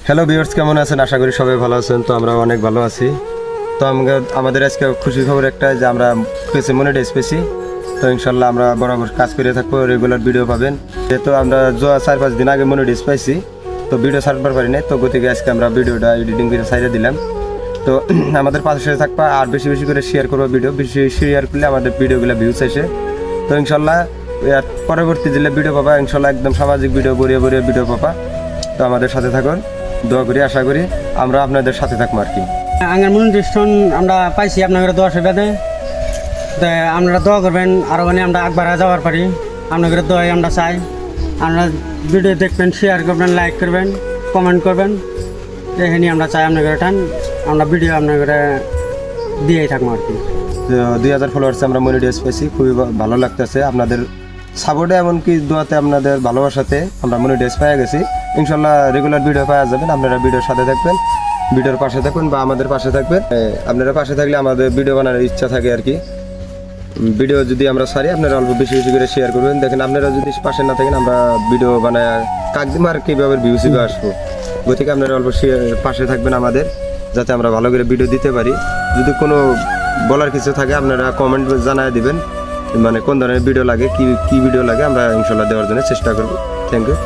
Hello viewers, কেমন আছেন? আশা করি সবাই ভালো আছেন। তো আমরা অনেক ভালো আছি। তো আমাদের আজকে খুশি খবর একটা যে আমরা পেয়েছি মনিটাইজ পেয়েছি। তো ইনশাল্লাহ আমরা বরাবর কাজ করে থাকবো, রেগুলার ভিডিও পাবেন। যেহেতু আমরা 4-5 দিন আগে মনিটাইজ পাইছি, তো ভিডিও ছাড়বার পারি নাই, তো গতিকে আজকে আমরা ভিডিওটা এডিটিং করে ছাড়িয়ে দিলাম। তো আমাদের পাশে থাকবা আর বেশি বেশি করে শেয়ার করবো ভিডিও, বেশি শেয়ার করলে আমাদের ভিডিওগুলো ভিউজ আসে। তো ইনশাল্লাহ পরবর্তী দিলে ভিডিও পাবা, ইনশাল্লাহ একদম সামাজিক ভিডিও ভরিয়ে ভরিয়ে ভিডিও পাবা। তো আমাদের সাথে থাকুন, দোয়া করি, আশা করি আমরা আপনাদের সাথে থাকবো আর কি। আঙ্গার মনিটাইজেশন আমরা পাইছি আপনাদের দোয়া সুবিধে, তো আপনারা দোয়া করবেন আরও মানে আমরা আগবাড়া যাওয়ার পারি। আপনাদের দোয়াই আমরা চাই। আপনারা ভিডিও দেখবেন, শেয়ার করবেন, লাইক করবেন, কমেন্ট করবেন, এখানে আমরা চাই আপনাদের টান আমরা ভিডিও আপনাদের দিয়েই থাকবো আর কি। 2000 ফলোয়ার্সে আমরা মনিটাইজ পেয়েছি, খুবই ভালো লাগতেছে। আপনাদের সাপোর্টে এমনকি দোয়াতে আপনাদের ভালোবাসাতে আমরা মনিটাইজ পেয়ে গেছি। ইনশাল্লাহ রেগুলার ভিডিও পাওয়া যাবেন। আপনারা ভিডিওর সাথে থাকবেন, ভিডিওর পাশে থাকুন বা আমাদের পাশে থাকবেন। আপনারা পাশে থাকলে আমাদের ভিডিও বানানোর ইচ্ছা থাকে আর কি। ভিডিও যদি আমরা সারি, আপনারা অল্প বেশি বেশি করে শেয়ার করবেন। দেখেন, আপনারা যদি পাশে না থাকেন আমরা ভিডিও বানায় কাকদিম আর কীভাবে ভিউজ আসবো। গতিকে আপনারা অল্প পাশে থাকবেন আমাদের, যাতে আমরা ভালো করে ভিডিও দিতে পারি। যদি কোনো বলার কিছু থাকে আপনারা কমেন্ট জানায় দিবেন, মানে কোন ধরনের ভিডিও লাগে, কি ভিডিও লাগে, আমরা ইনশাল্লাহ দেওয়ার জন্য চেষ্টা করবো। Thank you.